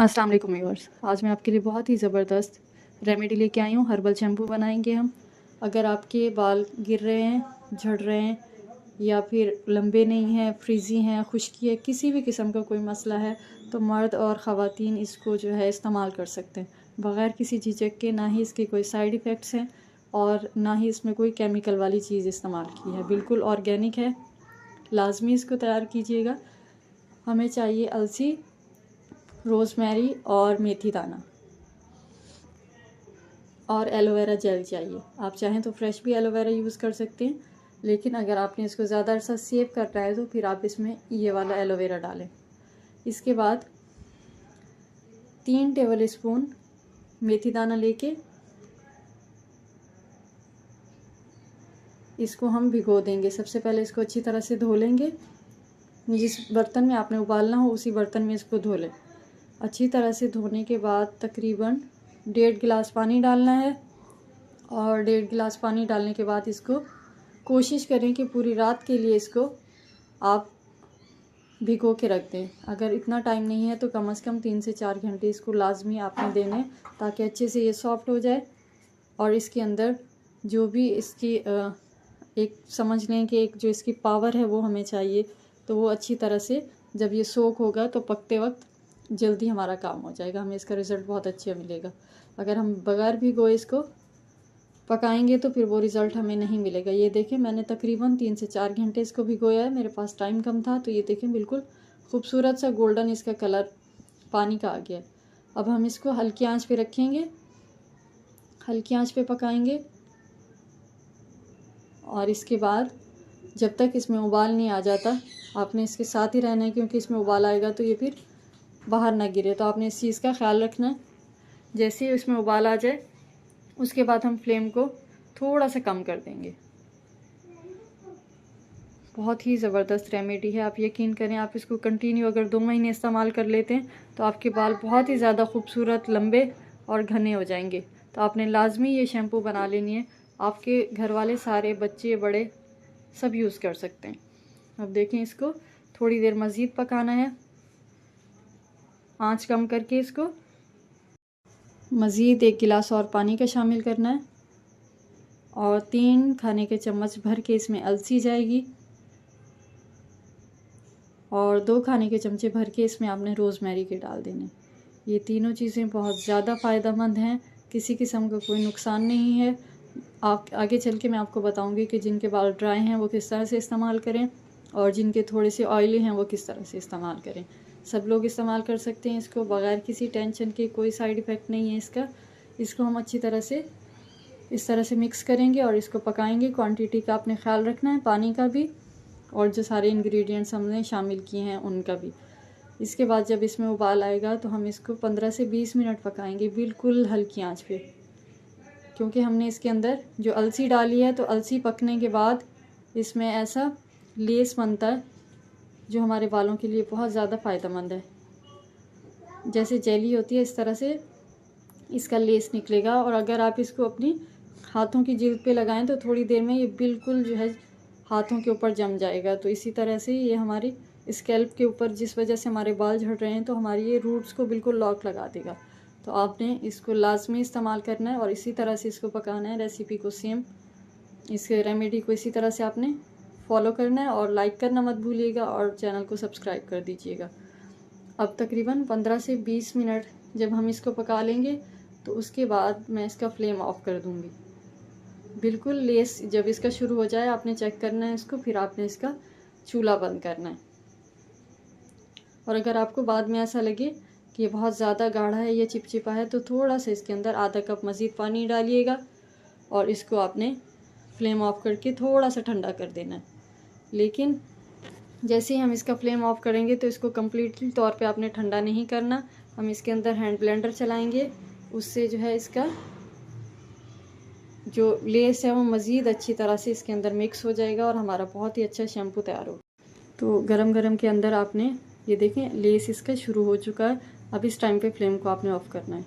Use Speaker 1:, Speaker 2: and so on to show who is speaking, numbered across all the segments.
Speaker 1: अस्सलाम वालेकुम व्यूअर्स, आज मैं आपके लिए बहुत ही ज़बरदस्त रेमेडी लेके आई हूँ। हर्बल शैम्पू बनाएंगे हम। अगर आपके बाल गिर रहे हैं, झड़ रहे हैं या फिर लंबे नहीं हैं, फ्रीज़ी हैं, खुश्की है, किसी भी किस्म का कोई मसला है तो मर्द और ख़वातीन इसको जो है इस्तेमाल कर सकते हैं बग़ैर किसी झिझक के। ना ही इसके कोई साइड इफ़ेक्ट्स हैं और ना ही इसमें कोई केमिकल वाली चीज़ इस्तेमाल की है। बिल्कुल ऑर्गेनिक है। लाजमी इसको तैयार कीजिएगा। हमें चाहिए अलसी, रोज़मेरी और मेथी दाना और एलोवेरा जेल चाहिए। आप चाहें तो फ्रेश भी एलोवेरा यूज़ कर सकते हैं, लेकिन अगर आपने इसको ज़्यादा अरसा सेव करना है तो फिर आप इसमें ये वाला एलोवेरा डालें। इसके बाद 3 टेबल स्पून मेथी दाना लेके इसको हम भिगो देंगे। सबसे पहले इसको अच्छी तरह से धो लेंगे। जिस बर्तन में आपने उबालना हो उसी बर्तन में इसको धो लें। अच्छी तरह से धोने के बाद तकरीबन 1.5 गिलास पानी डालना है और 1.5 गिलास पानी डालने के बाद इसको कोशिश करें कि पूरी रात के लिए इसको आप भिगो के रख दें। अगर इतना टाइम नहीं है तो कम से कम 3 से 4 घंटे इसको लाजमी आपने देने, ताकि अच्छे से ये सॉफ्ट हो जाए और इसके अंदर जो भी इसकी एक समझ लें कि एक जो इसकी पावर है वो हमें चाहिए, तो वो अच्छी तरह से जब ये सोख होगा तो पकते वक्त जल्दी हमारा काम हो जाएगा, हमें इसका रिज़ल्ट बहुत अच्छा मिलेगा। अगर हम बगैर भिगोए इसको पकाएंगे तो फिर वो रिज़ल्ट हमें नहीं मिलेगा। ये देखें, मैंने तकरीबन 3 से 4 घंटे इसको भिगोया है, मेरे पास टाइम कम था। तो ये देखें बिल्कुल खूबसूरत सा गोल्डन इसका कलर पानी का आ गया। अब हम इसको हल्की आंच पे रखेंगे, हल्की आंच पे पकाएंगे और इसके बाद जब तक इसमें उबाल नहीं आ जाता आपने इसके साथ ही रहना है, क्योंकि इसमें उबाल आएगा तो ये फिर बाहर ना गिरे। तो आपने इस चीज़ का ख्याल रखना है। जैसे ही इसमें उबाल आ जाए उसके बाद हम फ्लेम को थोड़ा सा कम कर देंगे। बहुत ही ज़बरदस्त रेमेडी है, आप यकीन करें। आप इसको कंटिन्यू अगर 2 महीने इस्तेमाल कर लेते हैं तो आपके बाल बहुत ही ज़्यादा खूबसूरत, लंबे और घने हो जाएंगे। तो आपने लाजमी ये शैम्पू बना लेनी है। आपके घर वाले सारे, बच्चे बड़े सब यूज़ कर सकते हैं। अब देखें, इसको थोड़ी देर मज़ीद पकाना है, आंच कम करके इसको मज़ीद 1 गिलास और पानी का शामिल करना है और 3 खाने के चम्मच भर के इसमें अलसी जाएगी और 2 खाने के चमचे भर के इसमें आपने रोज़मेरी के डाल देने। ये तीनों चीज़ें बहुत ज़्यादा फ़ायदेमंद हैं, किसी किस्म का कोई नुकसान नहीं है। आप आगे चल के मैं आपको बताऊंगी कि जिनके बाल ड्राई हैं वो किस तरह से इस्तेमाल करें और जिनके थोड़े से ऑयली हैं वो किस तरह से इस्तेमाल करें। सब लोग इस्तेमाल कर सकते हैं इसको बग़ैर किसी टेंशन के, कोई साइड इफ़ेक्ट नहीं है इसका। इसको हम अच्छी तरह से इस तरह से मिक्स करेंगे और इसको पकाएंगे। क्वांटिटी का आपने ख्याल रखना है, पानी का भी और जो सारे इंग्रेडिएंट्स हमने शामिल किए हैं उनका भी। इसके बाद जब इसमें उबाल आएगा तो हम इसको 15 से 20 मिनट पकाएंगे, बिल्कुल हल्की आंच पे, क्योंकि हमने इसके अंदर जो अलसी डाली है तो अलसी पकने के बाद इसमें ऐसा लेस बनता है जो हमारे बालों के लिए बहुत ज़्यादा फ़ायदेमंद है। जैसे जेली होती है इस तरह से इसका लेस निकलेगा और अगर आप इसको अपनी हाथों की जिल्द पे लगाएं तो थोड़ी देर में ये बिल्कुल जो है हाथों के ऊपर जम जाएगा। तो इसी तरह से ये हमारी स्कैल्प के ऊपर, जिस वजह से हमारे बाल झड़ रहे हैं, तो हमारी ये रूट्स को बिल्कुल लॉक लगा देगा। तो आपने इसको लाजमी इस्तेमाल करना है और इसी तरह से इसको पकाना है। रेसिपी को सेम, इस रेमेडी को इसी तरह से आपने फॉलो करना है और लाइक करना मत भूलिएगा और चैनल को सब्सक्राइब कर दीजिएगा। अब तकरीबन 15 से 20 मिनट जब हम इसको पका लेंगे तो उसके बाद मैं इसका फ्लेम ऑफ कर दूँगी। बिल्कुल लेस जब इसका शुरू हो जाए आपने चेक करना है इसको, फिर आपने इसका चूल्हा बंद करना है। और अगर आपको बाद में ऐसा लगे कि ये बहुत ज़्यादा गाढ़ा है, ये चिपचिपा है, तो थोड़ा सा इसके अंदर आधा कप मज़ीद पानी डालिएगा और इसको आपने फ्लेम ऑफ करके थोड़ा सा ठंडा कर देना है। लेकिन जैसे ही हम इसका फ्लेम ऑफ करेंगे तो इसको कम्प्लीटली तौर पे आपने ठंडा नहीं करना। हम इसके अंदर हैंड ब्लेंडर चलाएंगे, उससे जो है इसका जो लेस है वो मज़ीद अच्छी तरह से इसके अंदर मिक्स हो जाएगा और हमारा बहुत ही अच्छा शैम्पू तैयार होगा। तो गरम गरम के अंदर आपने ये देखें लेस इसका शुरू हो चुका है। अब इस टाइम पे फ्लेम को आपने ऑफ़ करना है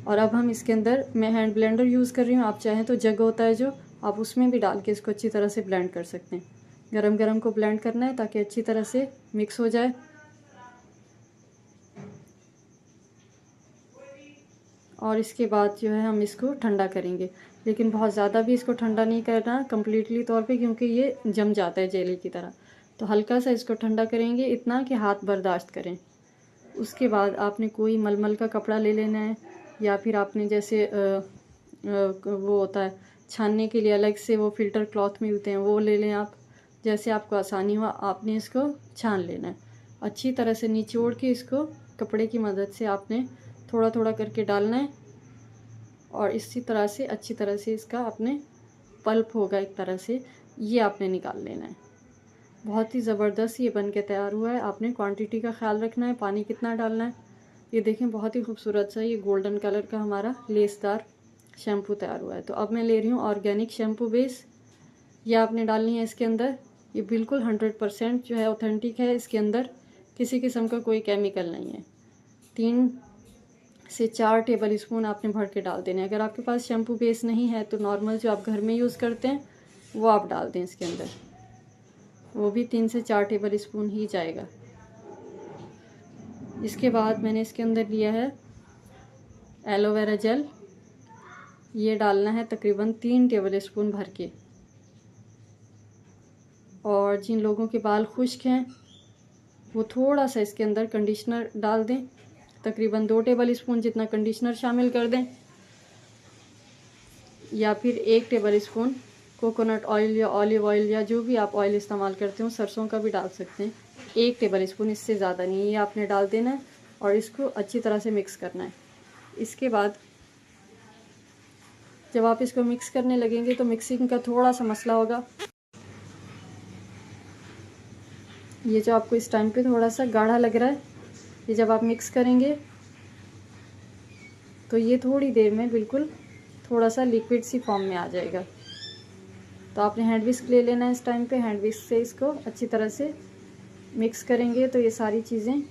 Speaker 1: और अब हम इसके अंदर, मैं हैंड ब्लेंडर यूज़ कर रही हूँ, आप चाहें तो जग होता है जो, आप उसमें भी डाल के इसको अच्छी तरह से ब्लेंड कर सकते हैं। गरम गरम को ब्लेंड करना है ताकि अच्छी तरह से मिक्स हो जाए। और इसके बाद जो है हम इसको ठंडा करेंगे, लेकिन बहुत ज़्यादा भी इसको ठंडा नहीं करना कम्प्लीटली तौर पे, क्योंकि ये जम जाता है जेली की तरह। तो हल्का सा इसको ठंडा करेंगे, इतना कि हाथ बर्दाश्त करें। उसके बाद आपने कोई मलमल का कपड़ा ले लेना है, या फिर आपने जैसे वो होता है छानने के लिए अलग से वो फ़िल्टर क्लॉथ मिलते हैं, वो ले लें आप। जैसे आपको आसानी हो आपने इसको छान लेना है। अच्छी तरह से निचोड़ के इसको कपड़े की मदद से आपने थोड़ा थोड़ा करके डालना है, और इसी तरह से अच्छी तरह से इसका आपने पल्प होगा एक तरह से, ये आपने निकाल लेना है। बहुत ही ज़बरदस्त ये बन के तैयार हुआ है। आपने क्वांटिटी का ख्याल रखना है, पानी कितना डालना है। ये देखें बहुत ही खूबसूरत सा ये गोल्डन कलर का हमारा लेसदार शैम्पू तैयार हुआ है। तो अब मैं ले रही हूँ ऑर्गेनिक शैम्पू बेस, ये आपने डालनी है इसके अंदर। ये बिल्कुल 100% जो है ऑथेंटिक है, इसके अंदर किसी किस्म का कोई केमिकल नहीं है। 3 से 4 टेबल स्पून आपने भर के डाल देने। अगर आपके पास शैम्पू बेस नहीं है तो नॉर्मल जो आप घर में यूज़ करते हैं वो आप डाल दें इसके अंदर, वो भी 3 से 4 टेबल स्पून ही जाएगा। इसके बाद मैंने इसके अंदर लिया है एलोवेरा जेल, ये डालना है तकरीबन 3 टेबल स्पून भर के। और जिन लोगों के बाल खुश्क हैं वो थोड़ा सा इसके अंदर कंडीशनर डाल दें, तकरीबन 2 टेबल स्पून जितना कंडीशनर शामिल कर दें, या फिर 1 टेबल स्पून कोकोनट ऑयल या ऑलिव ऑयल या जो भी आप ऑयल इस्तेमाल करते हो, सरसों का भी डाल सकते हैं। 1 टेबल स्पून, इससे ज़्यादा नहीं, ये आपने डाल देना है और इसको अच्छी तरह से मिक्स करना है। इसके बाद जब आप इसको मिक्स करने लगेंगे तो मिक्सिंग का थोड़ा सा मसला होगा। ये जो आपको इस टाइम पे थोड़ा सा गाढ़ा लग रहा है, ये जब आप मिक्स करेंगे तो ये थोड़ी देर में बिल्कुल थोड़ा सा लिक्विड सी फॉर्म में आ जाएगा। तो आपने हैंड विस्क ले लेना है इस टाइम पे, हैंड विस्क से इसको अच्छी तरह से मिक्स करेंगे तो ये सारी चीज़ें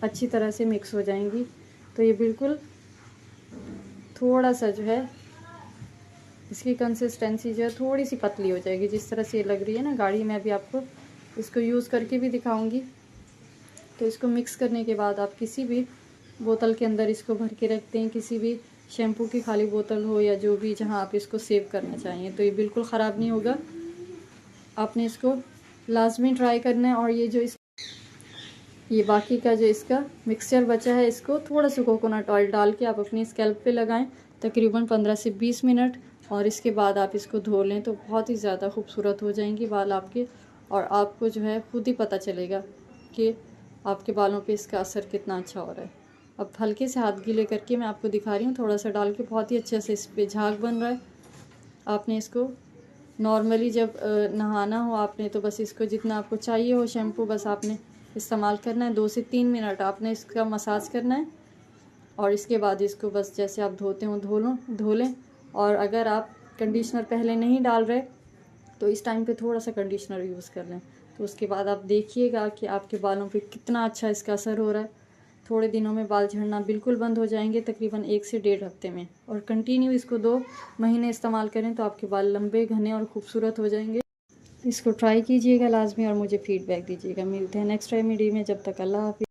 Speaker 1: अच्छी तरह से मिक्स हो जाएंगी। तो ये बिल्कुल थोड़ा सा जो है इसकी कंसिस्टेंसी जो है थोड़ी सी पतली हो जाएगी, जिस तरह से ये लग रही है ना गाढ़ी। मैं भी आपको इसको यूज़ करके भी दिखाऊंगी। तो इसको मिक्स करने के बाद आप किसी भी बोतल के अंदर इसको भर के रखते हैं, किसी भी शैम्पू की खाली बोतल हो या जो भी, जहां आप इसको सेव करना चाहिए, तो ये बिल्कुल ख़राब नहीं होगा। आपने इसको लाजमी ट्राई करना है। और ये बाकी का जो इसका मिक्सचर बचा है, इसको थोड़ा सा कोकोनट ऑयल डाल के आप अपनी स्कैल्प पे लगाएं तकरीबन 15 से 20 मिनट, और इसके बाद आप इसको धो लें तो बहुत ही ज़्यादा खूबसूरत हो जाएंगे बाल आपके। और आपको जो है खुद ही पता चलेगा कि आपके बालों पे इसका असर कितना अच्छा हो रहा है। अब हल्के से हाथ गीले करके मैं आपको दिखा रही हूँ, थोड़ा सा डाल के बहुत ही अच्छे से इस पर झाग बन रहा है। आपने इसको नॉर्मली जब नहाना हो आपने, तो बस इसको जितना आपको चाहिए हो शैम्पू बस आपने इस्तेमाल करना है। 2 से 3 मिनट आपने इसका मसाज करना है, और इसके बाद इसको बस जैसे आप धोते हो धो लें। और अगर आप कंडीशनर पहले नहीं डाल रहे तो इस टाइम पे थोड़ा सा कंडीशनर यूज़ कर लें। तो उसके बाद आप देखिएगा कि आपके बालों पे कितना अच्छा इसका असर हो रहा है। थोड़े दिनों में बाल झड़ना बिल्कुल बंद हो जाएंगे, तकरीबन 1 से 1.5 हफ्ते में। और कंटिन्यू इसको 2 महीने इस्तेमाल करें तो आपके बाल लंबे, घने और खूबसूरत हो जाएंगे। इसको ट्राई कीजिएगा लाजमी और मुझे फ़ीडबैक दीजिएगा। मिलते हैं नेक्स्ट टाइम वीडियो में, जब तक अल्लाह हाफ़िज़।